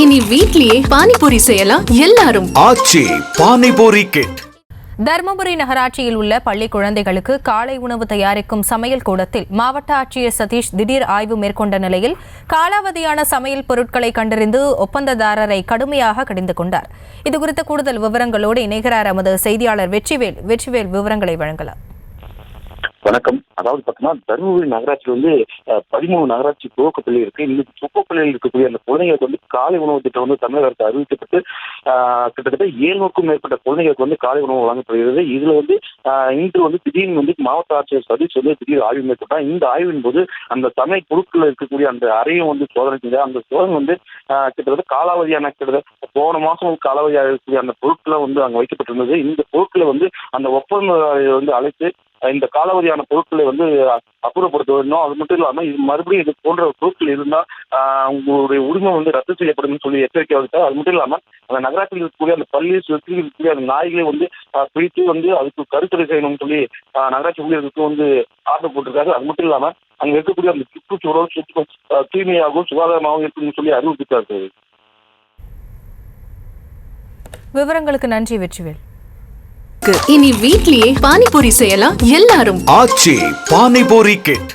இனி வீட்லயே பானிபூரி செய்யலாம் எல்லாரும். ஆச்சி பானிபூரி கிட். தர்மபுரி நகராட்சியில் உள்ள பள்ளி குழந்தைகளுக்கு காலை உணவு தயாரிக்கும் சமையல் கூடத்தில் மாவட்ட ஆட்சியர் சதீஷ் திடீர் ஆய்வு மேற்கொண்ட நிலையில் காலாவதியான சமையல் பொருட்களை கண்டறிந்து ஒப்பந்ததாரரை கடுமையாக கடிந்து கொண்டார். இதுகுறித்த கூடுதல் விவரங்களோடு இணைகிறார் எமது செய்தியாளர் வெற்றிவேல் விவரங்களை வழங்கலாம். வணக்கம். அதாவது பாத்தீங்கன்னா தருமபுரி நகராட்சியில் 13 நகராட்சி துவக்கப்பள்ளி இருக்கு. இந்த துவக்கப்பள்ளியில் இருக்கக்கூடிய அந்த குழந்தைகளுக்கு காலை உணவு திட்டம் தமிழக அரசு அறிவிக்கப்பட்டு கிட்டத்தட்ட 700க்கும் மேற்பட்ட குழந்தைகளுக்கு காலை உணவு வழங்கப்படுகிறது. இதுல இன்று திடீர்னு மாவட்ட ஆட்சியர் சதீஷ் திடீர் ஆய்வு மேற்கொண்டார். இந்த ஆய்வின் போது அந்த சமையல் பொருட்கள் இருக்கக்கூடிய அந்த அறையும் சோதனை செய்தார். அந்த சோதனை கிட்டத்தட்ட காலாவதியான போன மாசம் காலாவதியாக இருக்கக்கூடிய அந்த பொருட்களை அங்க வைக்கப்பட்டிருந்தது. இந்த பொருட்களை அந்த ஒப்பந்த அழைத்து இந்த காலாவதியான பொருட்களை அப்புறப்படுத்த வேண்டும். அது மட்டும் இல்லாம இது மறுபடியும் இது போன்ற பொருட்கள் இருந்தா உங்களுடைய உரிமை ரத்து செய்யப்படும் சொல்லி எச்சரிக்கை விடுத்தார். அது மட்டும் இல்லாம அந்த நகராட்சியில் இருக்கக்கூடிய அந்த பள்ளியை சுற்றி இருக்கக்கூடிய அந்த நாய்களை பிடித்து அதுக்கு கருத்துரை செய்யணும்னு சொல்லி நகராட்சி ஊழியர்களுக்கு ஆர்டர் போட்டிருக்காரு. அது மட்டும் இல்லாம அங்க இருக்கக்கூடிய அந்த சுற்றுச்சூழல் தூய்மையாகவும் சுகாதாரமாகவும் இருக்குன்னு சொல்லி அறிவித்திருக்காரு. விவரங்களுக்கு நன்றி வெற்றிவேல். இனி வீட்லயே பானிபூரி செய்யலாம் எல்லாரும். ஆச்சி பானிபூரி கிட்.